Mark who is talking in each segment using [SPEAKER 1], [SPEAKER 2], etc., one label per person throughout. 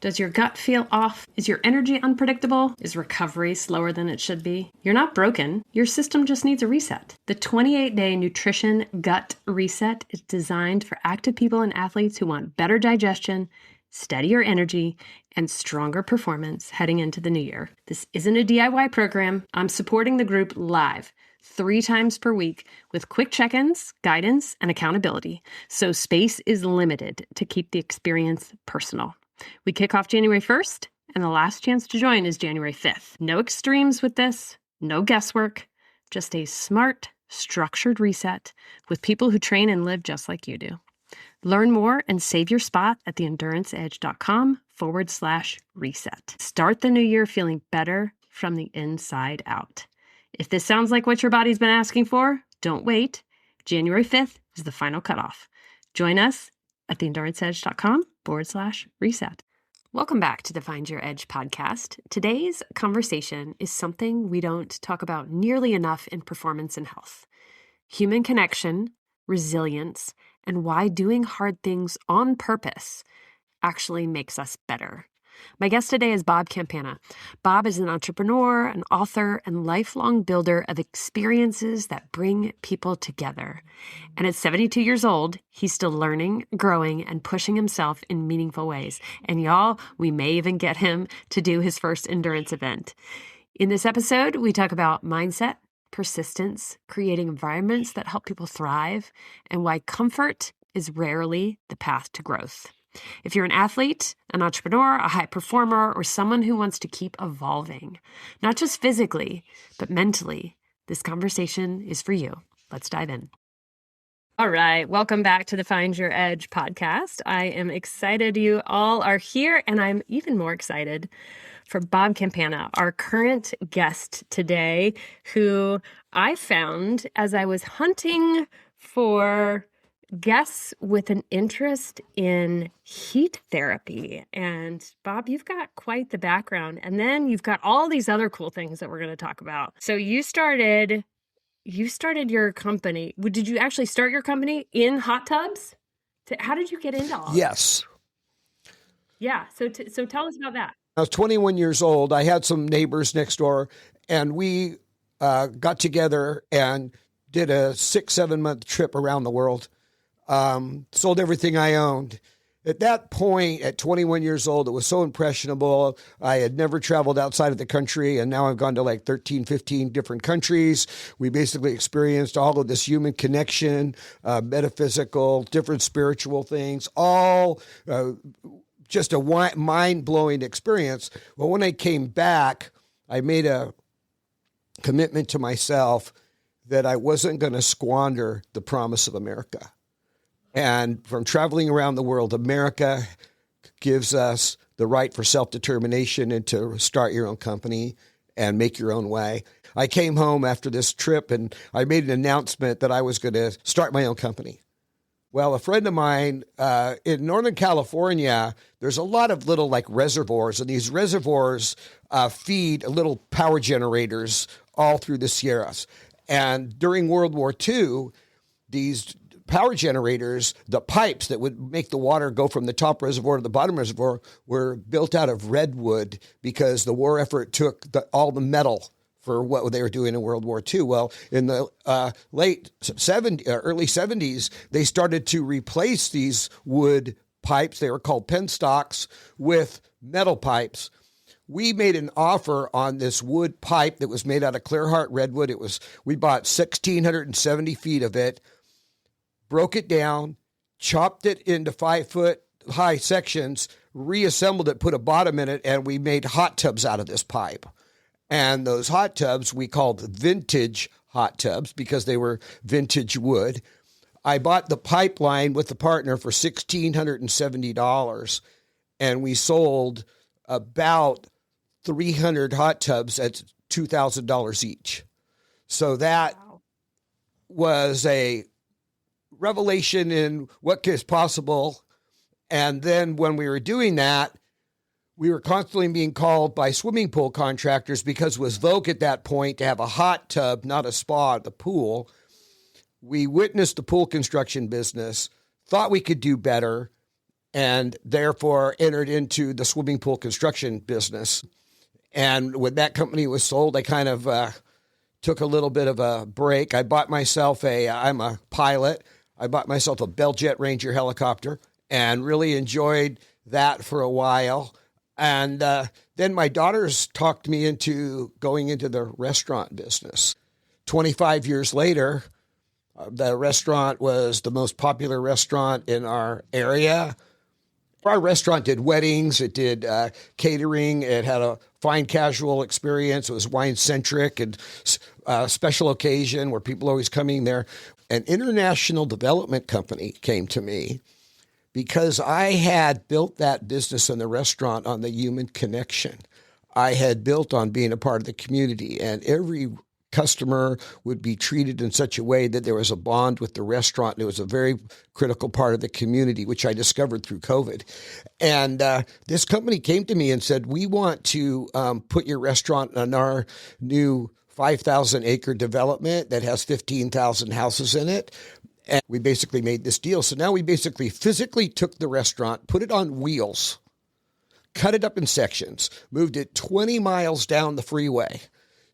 [SPEAKER 1] Does your gut feel off? Is your energy unpredictable? Is recovery slower than it should be? You're not broken. Your system just needs a reset. The 28-day nutrition gut reset is designed for active people and athletes who want better digestion, steadier energy, and stronger performance heading into the new year. This isn't a DIY program. I'm supporting the group live 3 times per week with quick check-ins, guidance, and accountability. So space is limited to keep the experience personal. We kick off January 1st, and the last chance to join is January 5th. No extremes with this, no guesswork, just a smart, structured reset with people who train and live just like you do. Learn more and save your spot at theenduranceedge.com/reset. Start the new year feeling better from the inside out. If this sounds like what your body's been asking for, don't wait. January 5th is the final cutoff. Join us at theenduranceedge.com/reset. Welcome back to the Find Your Edge podcast. Today's conversation is something we don't talk about nearly enough in performance and health. Human connection, resilience, and why doing hard things on purpose actually makes us better. My guest today is Bob Campana. Bob is an entrepreneur, an author, and lifelong builder of experiences that bring people together. And at 72 years old, he's still learning, growing, and pushing himself in meaningful ways. And y'all, we may even get him to do his first endurance event. In this episode, we talk about mindset, persistence, creating environments that help people thrive, and why comfort is rarely the path to growth. If you're an athlete, an entrepreneur, a high performer, or someone who wants to keep evolving, not just physically, but mentally, this conversation is for you. Let's dive in. All right. Welcome back to the Find Your Edge podcast. I am excited you all are here, and I'm even more excited for Bob Campana, our current guest today, who I found as I was hunting for guests with an interest in heat therapy. And Bob, you've got quite the background. And then you've got all these other cool things that we're going to talk about. So you started your company. Did you actually start your company in hot tubs? How did you get into all
[SPEAKER 2] Yes.
[SPEAKER 1] This? Yeah. So tell us about that.
[SPEAKER 2] I was 21 years old. I had some neighbors next door, and we got together and did a 6-7 month trip around the world. Sold everything I owned. At that point, at 21 years old, it was so impressionable. I had never traveled outside of the country, and now I've gone to like 13, 15 different countries. We basically experienced all of this human connection, metaphysical, different spiritual things, all just a mind-blowing experience. Well, when I came back, I made a commitment to myself that I wasn't going to squander the promise of America. And from traveling around the world, America gives us the right for self-determination and to start your own company and make your own way. I came home after this trip and I made an announcement that I was going to start my own company. Well, a friend of mine in Northern California, there's a lot of little like reservoirs, and these reservoirs feed little power generators all through the Sierras. And during World War II, these power generators, the pipes that would make the water go from the top reservoir to the bottom reservoir, were built out of redwood because the war effort took all the metal for what they were doing in World War II. Well, in the early 70s, they started to replace these wood pipes, they were called penstocks, with metal pipes. We made an offer on this wood pipe that was made out of Clearheart redwood. We bought 1,670 feet of it, broke it down, chopped it into 5-foot high sections, reassembled it, put a bottom in it, and we made hot tubs out of this pipe. And those hot tubs we called vintage hot tubs because they were vintage wood. I bought the pipeline with the partner for $1,670, and we sold about 300 hot tubs at $2,000 each. So that was a revelation in what is possible. And then when we were doing that, we were constantly being called by swimming pool contractors because it was vogue at that point to have a hot tub, not a spa at the pool. We witnessed the pool construction business, thought we could do better, and therefore entered into the swimming pool construction business. And when that company was sold, I kind of took a little bit of a break. I bought myself I'm a pilot. I bought myself a Bell Jet Ranger helicopter and really enjoyed that for a while. And then my daughters talked me into going into the restaurant business. 25 years later, the restaurant was the most popular restaurant in our area. Our restaurant did weddings, it did catering, it had a fine casual experience, it was wine-centric and special occasion where people are always coming there. An international development company came to me because I had built that business in the restaurant on the human connection. I had built on being a part of the community, and every customer would be treated in such a way that there was a bond with the restaurant. And it was a very critical part of the community, which I discovered through COVID. And this company came to me and said, we want to put your restaurant on our new 5,000 acre development that has 15,000 houses in it. And we basically made this deal. So now we basically physically took the restaurant, put it on wheels, cut it up in sections, moved it 20 miles down the freeway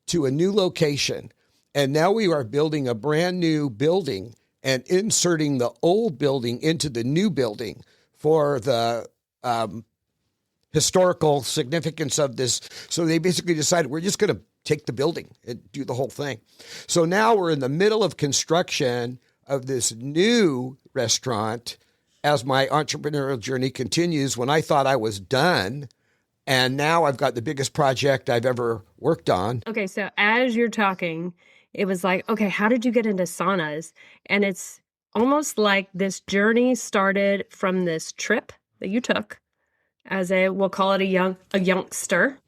[SPEAKER 2] to a new location. And now we are building a brand new building and inserting the old building into the new building for the historical significance of this. So they basically decided we're just going to take the building and do the whole thing. So now we're in the middle of construction of this new restaurant as my entrepreneurial journey continues. When I thought I was done, and now I've got the biggest project I've ever worked on.
[SPEAKER 1] Okay, so as you're talking, it was like, okay, how did you get into saunas? And it's almost like this journey started from this trip that you took as we'll call it a youngster.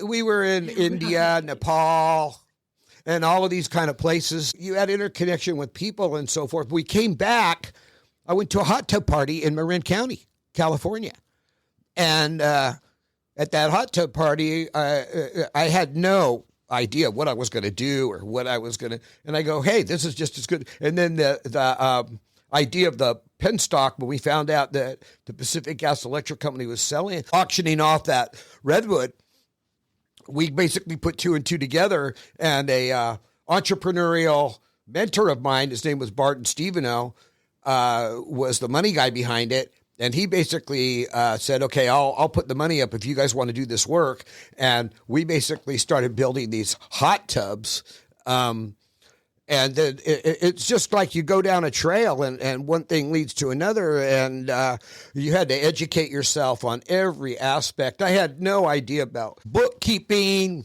[SPEAKER 2] We were in India, Nepal, and all of these kind of places. You had interconnection with people and so forth. We came back. I went to a hot tub party in Marin County, California. And at that hot tub party, I had no idea what I was going to do or what I was going to. And I go, hey, this is just as good. And then the idea of the penstock, when we found out that the Pacific Gas Electric Company was auctioning off that redwood, we basically put two and two together. And a entrepreneurial mentor of mine, his name was Barton Steveno, was the money guy behind it. And he basically said, okay, I'll put the money up if you guys want to do this work. And we basically started building these hot tubs. And then it's just like you go down a trail and one thing leads to another. And you had to educate yourself on every aspect. I had no idea about bookkeeping,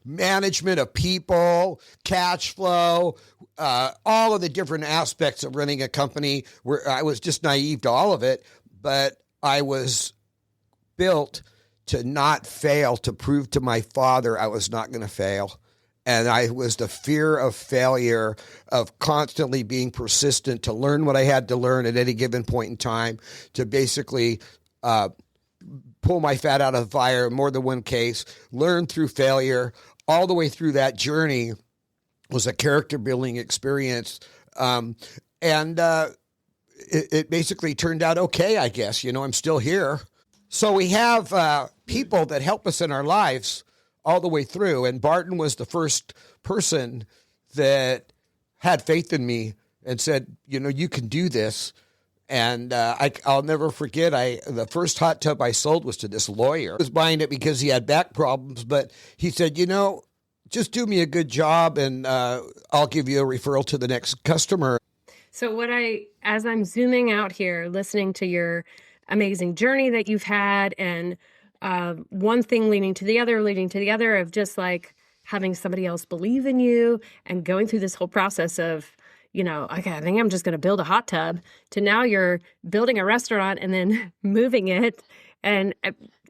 [SPEAKER 2] management of people, cash flow, all of the different aspects of running a company. Where I was just naive to all of it, but I was built to not fail, to prove to my father I was not going to fail. And I was the fear of failure, of constantly being persistent to learn what I had to learn at any given point in time, to basically pull my fat out of the fire in more than one case, learn through failure. All the way through that journey was a character building experience. It basically turned out okay, I guess. You know, I'm still here. So we have people that help us in our lives all the way through. And Barton was the first person that had faith in me and said, you know, you can do this. And I'll never forget, the first hot tub I sold was to this lawyer. I was buying it because he had back problems, but he said, you know, just do me a good job and I'll give you a referral to the next customer.
[SPEAKER 1] So as I'm zooming out here, listening to your amazing journey that you've had, and one thing leading to the other of just like having somebody else believe in you and going through this whole process of, you know, okay, I think I'm just going to build a hot tub, to now you're building a restaurant and then moving it. And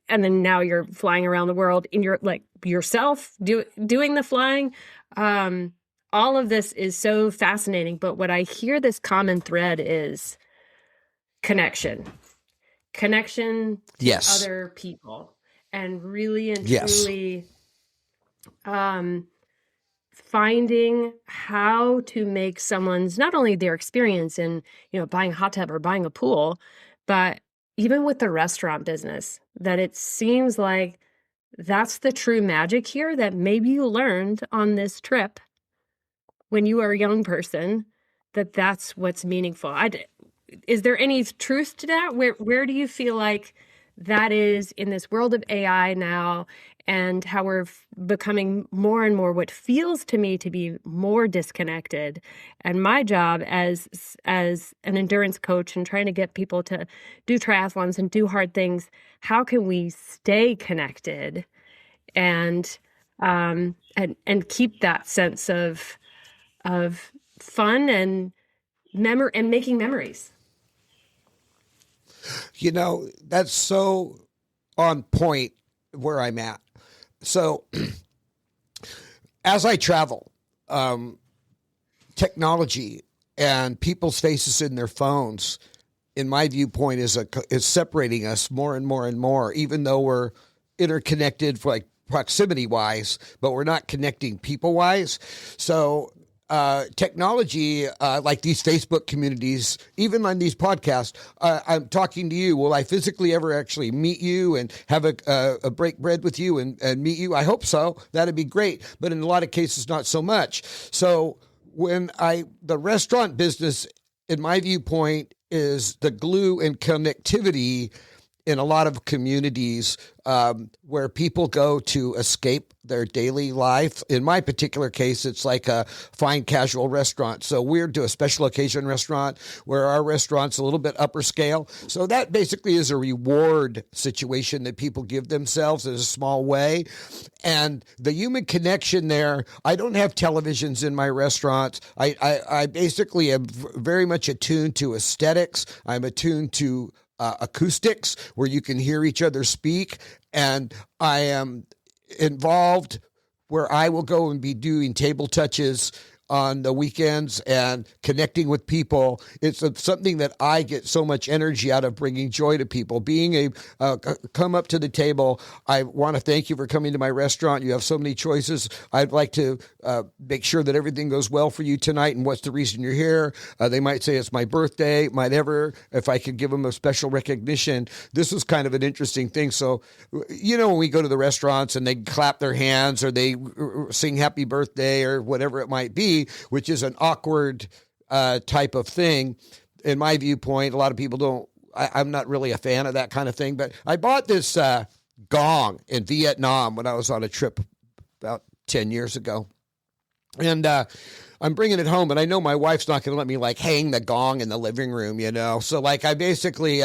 [SPEAKER 1] then now you're flying around the world in your, like, yourself doing the flying. All of this is so fascinating. But what I hear, this common thread is connection
[SPEAKER 2] Yes.
[SPEAKER 1] to other people, and really and
[SPEAKER 2] Yes.
[SPEAKER 1] truly finding how to make someone's, not only their experience in, buying a hot tub or buying a pool, but even with the restaurant business, that it seems like that's the true magic here that maybe you learned on this trip when you were a young person, that's what's meaningful. Is there any truth to that? Where do you feel like that is in this world of AI now, and how we're becoming more and more what feels to me to be more disconnected? And my job as an endurance coach and trying to get people to do triathlons and do hard things, how can we stay connected and keep that sense of fun and making memories?
[SPEAKER 2] That's so on point where I'm at. So as I travel, technology and people's faces in their phones, in my viewpoint, is separating us more and more and more, even though we're interconnected for proximity wise, but we're not connecting people wise. So technology, like these Facebook communities, even on these podcasts, I'm talking to you. Will I physically ever actually meet you and have a break bread with you and meet you? I hope so. That'd be great. But in a lot of cases, not so much. So the restaurant business, in my viewpoint, is the glue and connectivity in a lot of communities where people go to escape their daily life. In my particular case, it's like a fine casual restaurant. So we're to a special occasion restaurant where our restaurant's a little bit upper scale. So that basically is a reward situation that people give themselves in a small way. And the human connection there, I don't have televisions in my restaurants. I basically am very much attuned to aesthetics. I'm attuned to acoustics where you can hear each other speak. And I am involved where I will go and be doing table touches on the weekends and connecting with people. It's something that I get so much energy out of, bringing joy to people. Being come up to the table. I want to thank you for coming to my restaurant. You have so many choices. I'd like to make sure that everything goes well for you tonight. And what's the reason you're here? They might say it's my birthday. If I could give them a special recognition. This was kind of an interesting thing. So, when we go to the restaurants and they clap their hands or they sing happy birthday or whatever it might be, which is an awkward type of thing. In my viewpoint, a lot of people I'm not really a fan of that kind of thing, but I bought this gong in Vietnam when I was on a trip about 10 years ago. And I'm bringing it home, and I know my wife's not going to let me hang the gong in the living room, So I basically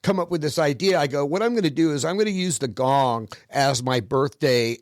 [SPEAKER 2] come up with this idea. I go, what I'm going to do is I'm going to use the gong as my birthday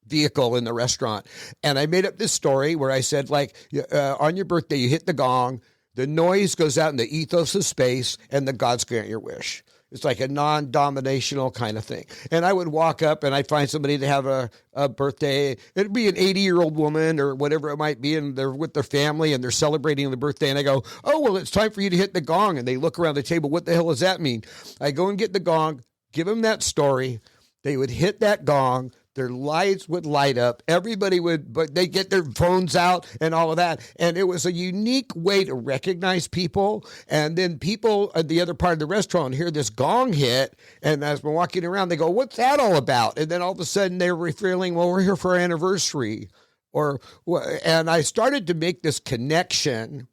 [SPEAKER 2] vehicle in the restaurant. And I made up this story where I said, on your birthday, you hit the gong, the noise goes out in the ethos of space, and the gods grant your wish. It's like a non-dominational kind of thing. And I would walk up and I'd find somebody to have a birthday. It'd be an 80-year-old woman or whatever it might be, and they're with their family and they're celebrating the birthday. And I go, oh, well, it's time for you to hit the gong. And they look around the table. What the hell does that mean? I go and get the gong, give them that story. They would hit that gong. Their lights would light up. Everybody but they get their phones out and all of that. And it was a unique way to recognize people. And then people at the other part of the restaurant hear this gong hit. And as we're walking around, they go, what's that all about? And then all of a sudden they're feeling, well, we're here for our anniversary. And I started to make this connection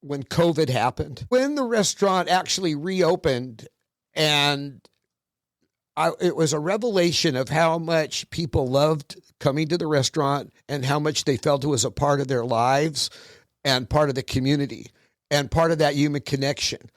[SPEAKER 2] when COVID happened. When the restaurant actually reopened, and it was a revelation of how much people loved coming to the restaurant and how much they felt it was a part of their lives and part of the community and part of that human connection.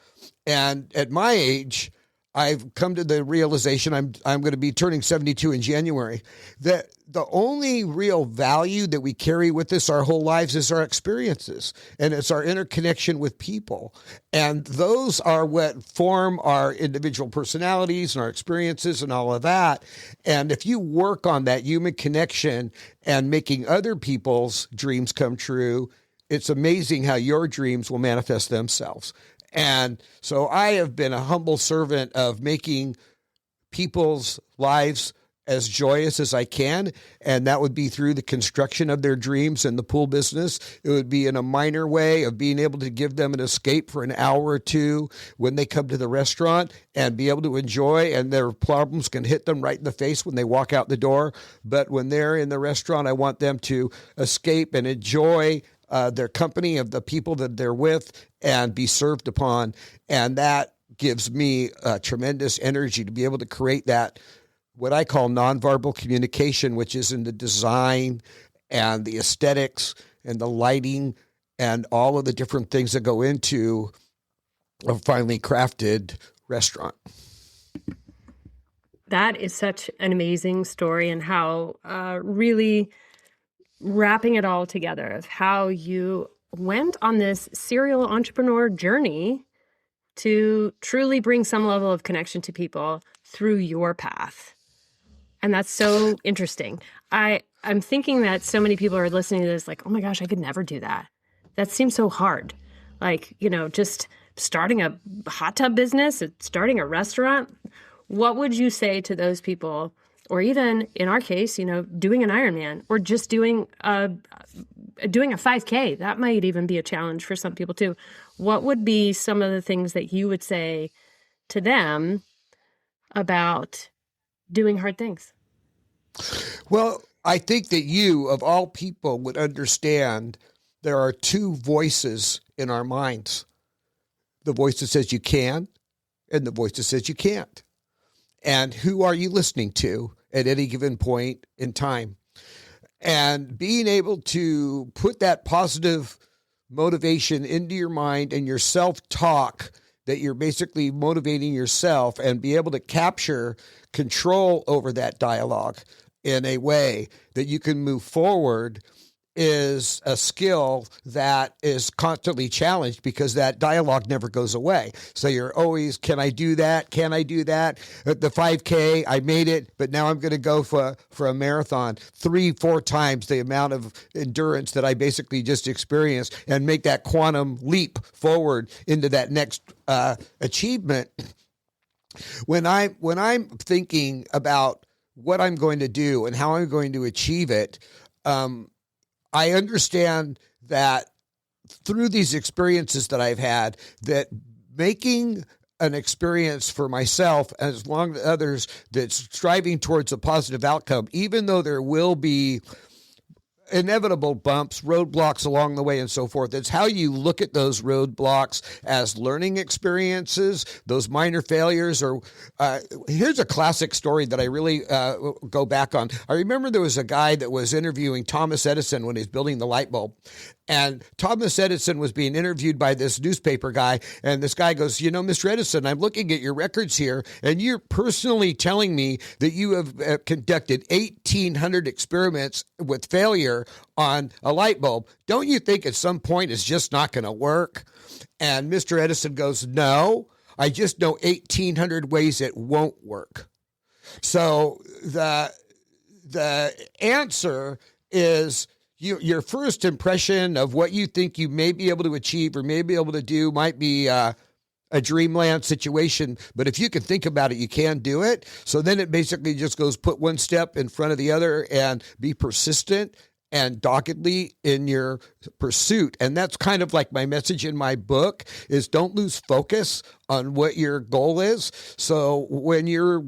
[SPEAKER 2] And at my age, I've come to the realization, I'm going to be turning 72 in January, that the only real value that we carry with us our whole lives is our experiences, and it's our interconnection with people. And those are what form our individual personalities and our experiences and all of that. And if you work on that human connection and making other people's dreams come true, it's amazing how your dreams will manifest themselves. And so I have been a humble servant of making people's lives as joyous as I can. And that would be through the construction of their dreams in the pool business. It would be in a minor way of being able to give them an escape for an hour or two when they come to the restaurant and be able to enjoy, and their problems can hit them right in the face when they walk out the door. But when they're in the restaurant, I want them to escape and enjoy their company of the people that they're with and be served upon. And that gives me tremendous energy to be able to create that, what I call nonverbal communication, which is in the design and the aesthetics and the lighting and all of the different things that go into a finely crafted restaurant.
[SPEAKER 1] That is such an amazing story, and how really wrapping it all together of how you went on this serial entrepreneur journey to truly bring some level of connection to people through your path. And that's so interesting. I'm thinking that so many people are listening to this like, oh my gosh, I could never do that. That seems so hard. Like, just starting a hot tub business, starting a restaurant. What would you say to those people? Or even in our case, doing an Ironman, or just doing a 5K. That might even be a challenge for some people too. What would be some of the things that you would say to them about doing hard things?
[SPEAKER 2] Well, I think that you, of all people, would understand there are two voices in our minds. The voice that says you can, and the voice that says you can't. And who are you listening to at any given point in time? And being able to put that positive motivation into your mind and your self-talk, that you're basically motivating yourself, and be able to capture control over that dialogue in a way that you can move forward, is a skill that is constantly challenged, because that dialogue never goes away. So you're always, can I do that? Can I do that? At the 5K, I made it, but now I'm going to go for a marathon 3-4 times the amount of endurance that I basically just experienced, and make that quantum leap forward into that next achievement. When I'm thinking about what I'm going to do and how I'm going to achieve it, I understand that through these experiences that I've had, that making an experience for myself, as long as others, that's striving towards a positive outcome, even though there will be inevitable bumps, roadblocks along the way, and so forth. It's how you look at those roadblocks as learning experiences, those minor failures. Or here's a classic story that I really go back on. I remember there was a guy that was interviewing Thomas Edison when he was building the light bulb. And Thomas Edison was being interviewed by this newspaper guy. And this guy goes, Mr. Edison, I'm looking at your records here, and you're personally telling me that you have conducted 1,800 experiments with failure on a light bulb. Don't you think at some point it's just not going to work? And Mr. Edison goes, no, I just know 1,800 ways it won't work. So the answer is, your first impression of what you think you may be able to achieve or may be able to do might be a dreamland situation. But if you can think about it, you can do it. So then it basically just goes, put one step in front of the other and be persistent and doggedly in your pursuit. And that's kind of like my message in my book, is don't lose focus on what your goal is. So when you're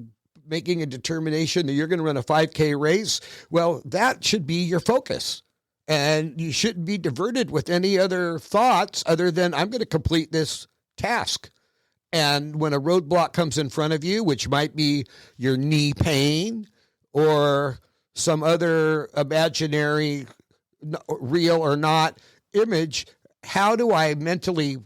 [SPEAKER 2] making a determination that you're going to run a 5K race, well, that should be your focus. And you shouldn't be diverted with any other thoughts other than, I'm going to complete this task. And when a roadblock comes in front of you, which might be your knee pain or some other imaginary, real or not image, how do I mentally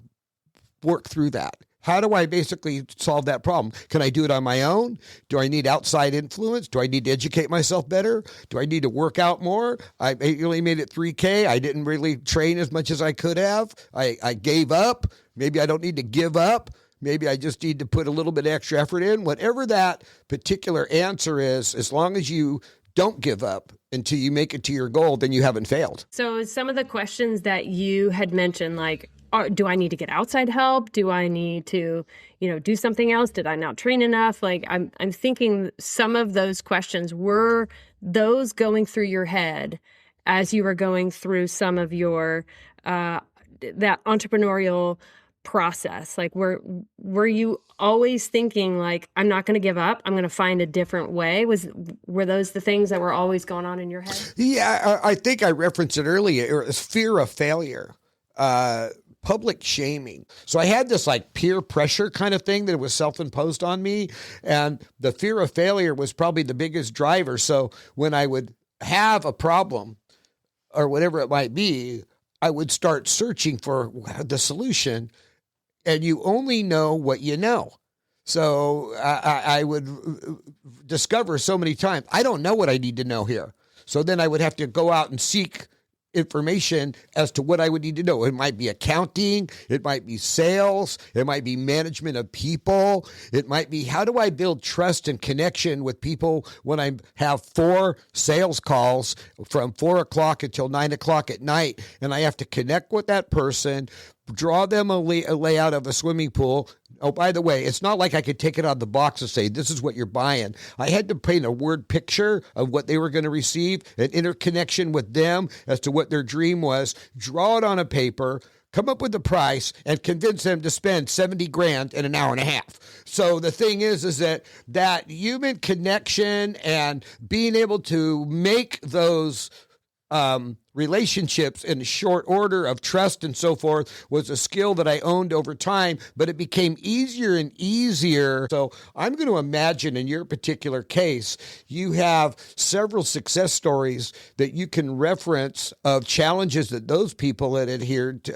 [SPEAKER 2] work through that? How do I basically solve that problem? Can I do it on my own? Do I need outside influence? Do I need to educate myself better? Do I need to work out more? I only made it 3K. I didn't really train as much as I could have. I gave up. Maybe I don't need to give up. Maybe I just need to put a little bit extra effort in. Whatever that particular answer is, as long as you don't give up until you make it to your goal, then you haven't failed.
[SPEAKER 1] So some of the questions that you had mentioned, like, do I need to get outside help? Do I need to, do something else? Did I not train enough? Like I'm thinking some of those questions, were those going through your head as you were going through some of your, that entrepreneurial process? Like were you always thinking like, I'm not going to give up, I'm going to find a different way? Were those the things that were always going on in your head?
[SPEAKER 2] Yeah, I think I referenced it earlier. It was fear of failure, public shaming. So I had this like peer pressure kind of thing that was self-imposed on me, and the fear of failure was probably the biggest driver. So when I would have a problem or whatever it might be, I would start searching for the solution, and you only know what you know. So I would discover so many times, I don't know what I need to know here. So then I would have to go out and seek information as to what I would need to know. It might be accounting, it might be sales, it might be management of people, it might be how do I build trust and connection with people when I have 4 sales calls from 4 o'clock until 9 o'clock at night, and I have to connect with that person, draw them a layout of a swimming pool. Oh, by the way, it's not like I could take it out of the box and say, this is what you're buying. I had to paint a word picture of what they were going to receive, an interconnection with them as to what their dream was, draw it on a paper, come up with the price, and convince them to spend 70 grand in an hour and a half. So the thing is that human connection and being able to make those relationships in short order of trust and so forth was a skill that I owned over time, but it became easier and easier. So I'm going to imagine in your particular case, you have several success stories that you can reference of challenges that those people that adhered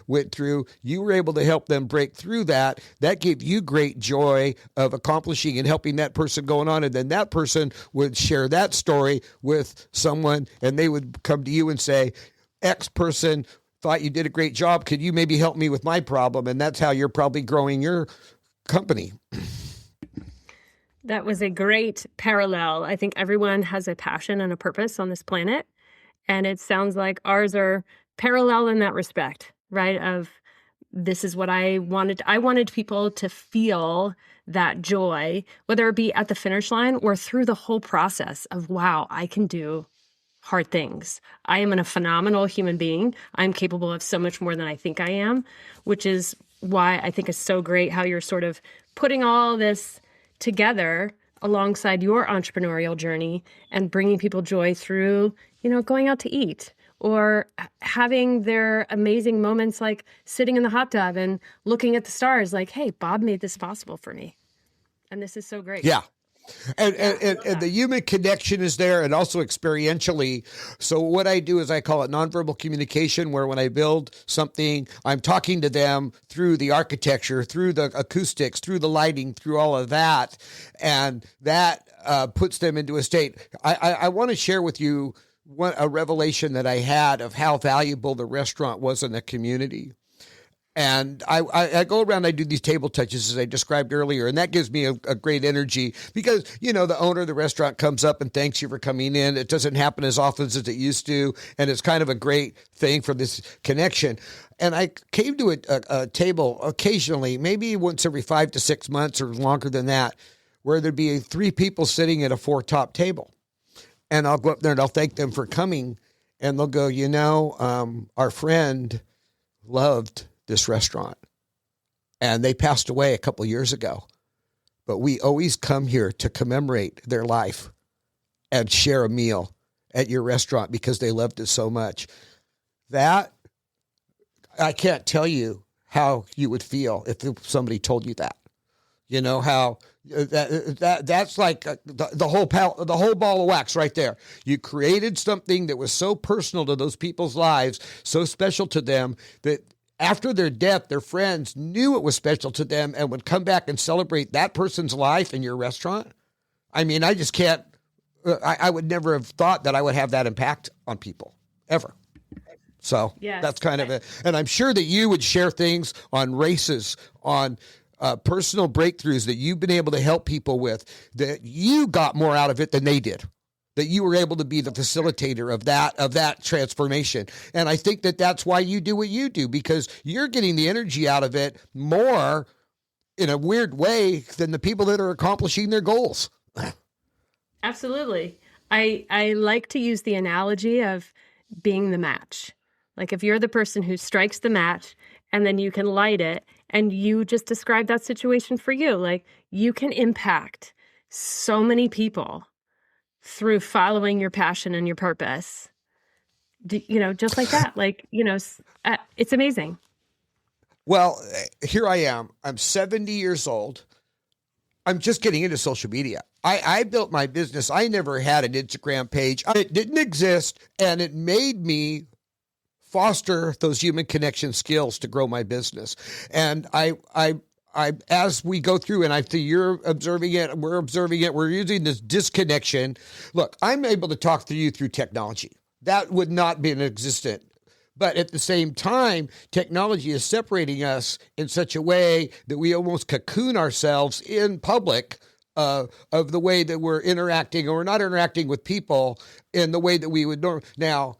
[SPEAKER 2] went through. You were able to help them break through that. That gave you great joy of accomplishing and helping that person going on. And then that person would share that story with someone, and they would come to you and say, X person thought you did a great job. Could you maybe help me with my problem? And that's how you're probably growing your company.
[SPEAKER 1] That was a great parallel. I think everyone has a passion and a purpose on this planet. And it sounds like ours are parallel in that respect, right? Of this is what I wanted. I wanted people to feel that joy, whether it be at the finish line or through the whole process of, wow, I can do hard things. I am a phenomenal human being. I'm capable of so much more than I think I am, which is why I think it's so great how you're sort of putting all this together alongside your entrepreneurial journey and bringing people joy through, going out to eat or having their amazing moments like sitting in the hot tub and looking at the stars like, hey, Bob made this possible for me. And this is so great.
[SPEAKER 2] Yeah. And the human connection is there, and also experientially. So what I do is I call it nonverbal communication, where when I build something, I'm talking to them through the architecture, through the acoustics, through the lighting, through all of that. And that puts them into a state. I want to share with you a revelation that I had of how valuable the restaurant was in the community. And I go around, I do these table touches as I described earlier, and that gives me a great energy because, the owner of the restaurant comes up and thanks you for coming in. It doesn't happen as often as it used to, and it's kind of a great thing for this connection. And I came to a table occasionally, maybe once every 5 to 6 months or longer than that, where there'd be 3 people sitting at a 4-top table. And I'll go up there and I'll thank them for coming, and they'll go, our friend loved this restaurant, and they passed away a couple years ago, but we always come here to commemorate their life and share a meal at your restaurant because they loved it so much. That, I can't tell you how you would feel if somebody told you that. How that's like the whole ball of wax right there. You created something that was so personal to those people's lives, so special to them that after their death, their friends knew it was special to them and would come back and celebrate that person's life in your restaurant. I mean, I just can't, I would never have thought that I would have that impact on people, ever. So That's kind of it. And I'm sure that you would share things on races, on personal breakthroughs that you've been able to help people with, that you got more out of it than they did. that you were able to be the facilitator of that transformation. And I think that that's why you do what you do, because you're getting the energy out of it more in a weird way than the people that are accomplishing their goals.
[SPEAKER 1] Absolutely. I like to use the analogy of being the match. Like if you're the person who strikes the match and then you can light it, and you just described that situation for you, like you can impact so many people through following your passion and your purpose, just like that. Like, it's amazing.
[SPEAKER 2] Well, here I am. I'm 70 years old. I'm just getting into social media. I built my business. I never had an Instagram page. It didn't exist, and it made me foster those human connection skills to grow my business. And I as we go through, and I think you're observing it, we're observing it, we're using this disconnection. Look, I'm able to talk to you through technology. That would not be existent. But at the same time, technology is separating us in such a way that we almost cocoon ourselves in public of the way that we're interacting, or we're not interacting with people in the way that we would normally. Now,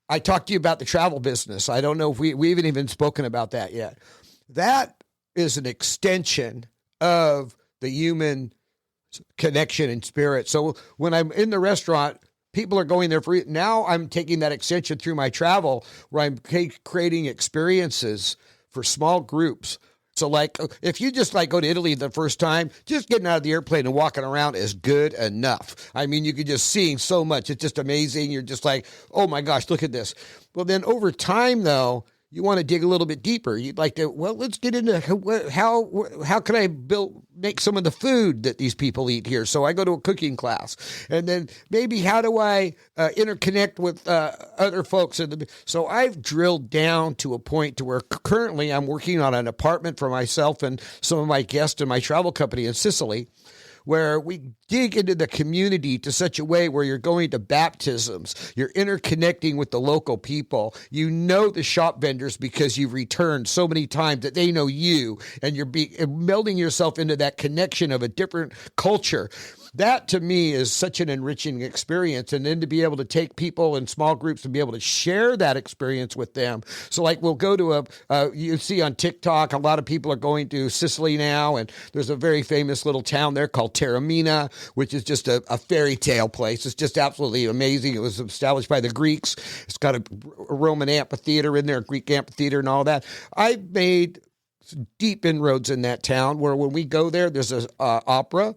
[SPEAKER 2] I talked to you about the travel business. I don't know if we haven't even spoken about that yet. That is an extension of the human connection and spirit. So when I'm in the restaurant, people are going there for it. Now I'm taking that extension through my travel, where I'm creating experiences for small groups. So like, if you just go to Italy the first time, just getting out of the airplane and walking around is good enough. I mean, you could just seeing so much. It's just amazing. You're just like, oh my gosh, look at this. Well, then over time though, you want to dig a little bit deeper. You'd like to, let's get into how can I make some of the food that these people eat here? So I go to a cooking class, and then maybe how do I interconnect with other folks? So I've drilled down to a point to where currently I'm working on an apartment for myself and some of my guests in my travel company in Sicily, where we dig into the community to such a way where you're going to baptisms, you're interconnecting with the local people. You know the shop vendors because you've returned so many times that they know you, and you're melding yourself into that connection of a different culture. That to me is such an enriching experience. And then to be able to take people in small groups and be able to share that experience with them. So like we'll go to you see on TikTok, a lot of people are going to Sicily now, and there's a very famous little town there called Taormina, which is just a fairy tale place. It's just absolutely amazing. It was established by the Greeks. It's got a Roman amphitheater in there, a Greek amphitheater and all that. I've made deep inroads in that town, where when we go there, there's a opera.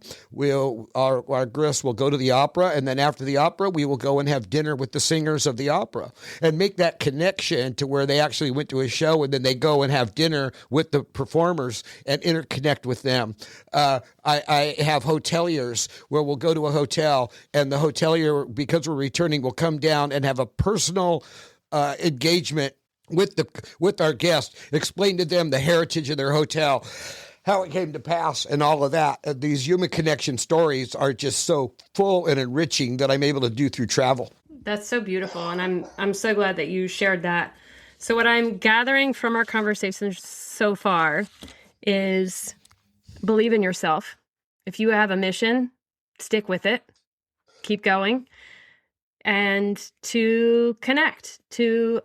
[SPEAKER 2] Our guests will go to the opera, and then after the opera, we will go and have dinner with the singers of the opera and make that connection to where they actually went to a show, and then they go and have dinner with the performers and interconnect with them. I have hoteliers where we'll go to a hotel, and the hotelier, because we're returning, will come down and have a personal engagement with our guests, explain to them the heritage of their hotel, how it came to pass, and all of that. These human connection stories are just so full and enriching that I'm able to do through travel.
[SPEAKER 1] That's so beautiful, and I'm so glad that you shared that. So what I'm gathering from our conversation so far is believe in yourself. If you have a mission, stick with it. Keep going. And to connect, to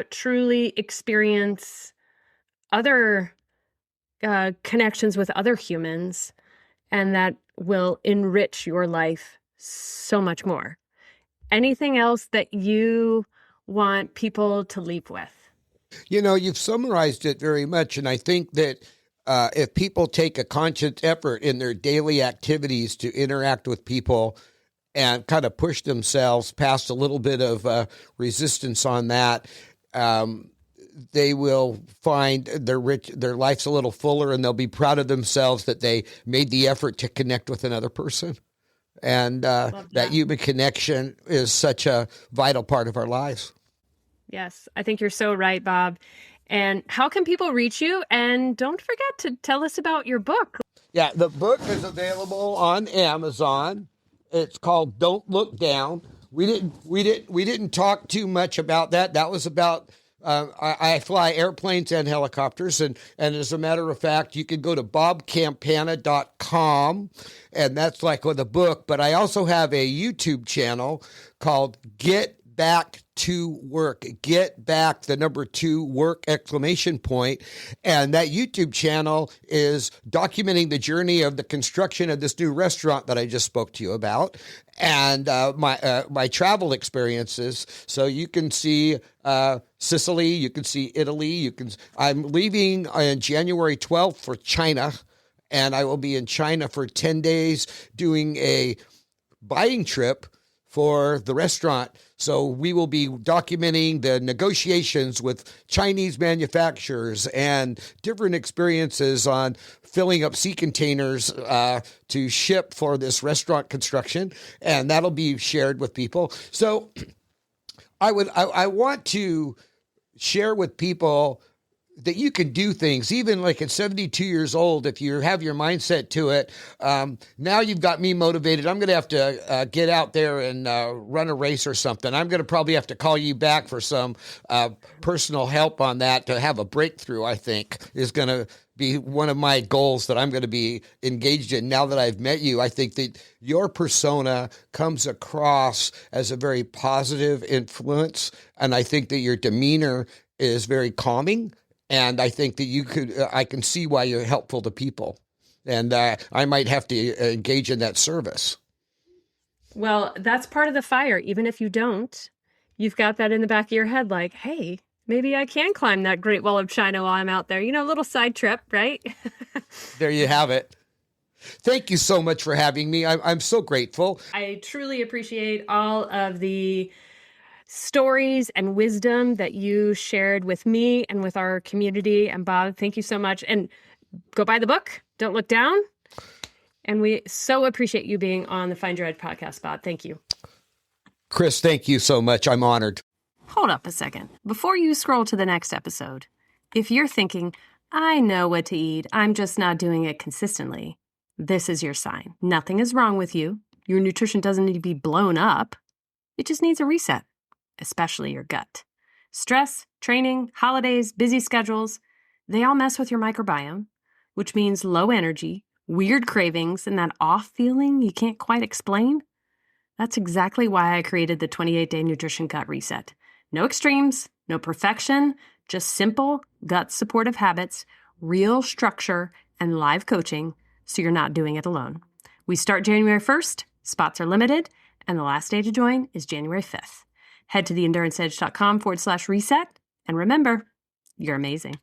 [SPEAKER 1] truly experience other connections with other humans, and that will enrich your life so much more. Anything else that you want people to leap with?
[SPEAKER 2] You've summarized it very much, and I think that if people take a conscious effort in their daily activities to interact with people and kind of push themselves past a little bit of resistance on that, they will find their life's a little fuller, and they'll be proud of themselves that they made the effort to connect with another person. And that human connection is such a vital part of our lives.
[SPEAKER 1] Yes, I think you're so right, Bob. And how can people reach you? And don't forget to tell us about your book.
[SPEAKER 2] Yeah, the book is available on Amazon. It's called Don't Look Down. We didn't talk too much about that. That was about I fly airplanes and helicopters, and as a matter of fact, you can go to bobcampana.com, and that's like with a book. But I also have a YouTube channel called Get Back to Work. Get back, the number 2 work, ! And that YouTube channel is documenting the journey of the construction of this new restaurant that I just spoke to you about, and my travel experiences. So you can see Sicily, you can see Italy. I'm leaving on January 12th for China, and I will be in China for 10 days doing a buying trip for the restaurant. So we will be documenting the negotiations with Chinese manufacturers and different experiences on filling up sea containers to ship for this restaurant construction, and that'll be shared with people. So I want to share with people that you can do things, even like at 72 years old, if you have your mindset to it. Now you've got me motivated. I'm going to have to get out there and run a race or something. I'm going to probably have to call you back for some personal help on that to have a breakthrough, I think, is going to be one of my goals that I'm going to be engaged in now that I've met you. I think that your persona comes across as a very positive influence, and I think that your demeanor is very calming. And I think that I can see why you're helpful to people. And I might have to engage in that service.
[SPEAKER 1] Well, that's part of the fire. Even if you don't, you've got that in the back of your head like, hey, maybe I can climb that Great Wall of China while I'm out there. A little side trip, right?
[SPEAKER 2] There you have it. Thank you so much for having me. I'm so grateful.
[SPEAKER 1] I truly appreciate all of the stories and wisdom that you shared with me and with our community. And Bob, thank you so much. And go buy the book. Don't look down. And we so appreciate you being on the Find Your Edge podcast, Bob. Thank you.
[SPEAKER 2] Chris, thank you so much. I'm honored.
[SPEAKER 1] Hold up a second. Before you scroll to the next episode, if you're thinking, I know what to eat, I'm just not doing it consistently, this is your sign. Nothing is wrong with you. Your nutrition doesn't need to be blown up. It just needs a reset. Especially your gut. Stress, training, holidays, busy schedules, they all mess with your microbiome, which means low energy, weird cravings, and that off feeling you can't quite explain. That's exactly why I created the 28-day nutrition gut reset. No extremes, no perfection, just simple gut supportive habits, real structure, and live coaching so you're not doing it alone. We start January 1st, spots are limited, and the last day to join is January 5th. Head to theenduranceedge.com/reset. And remember, you're amazing.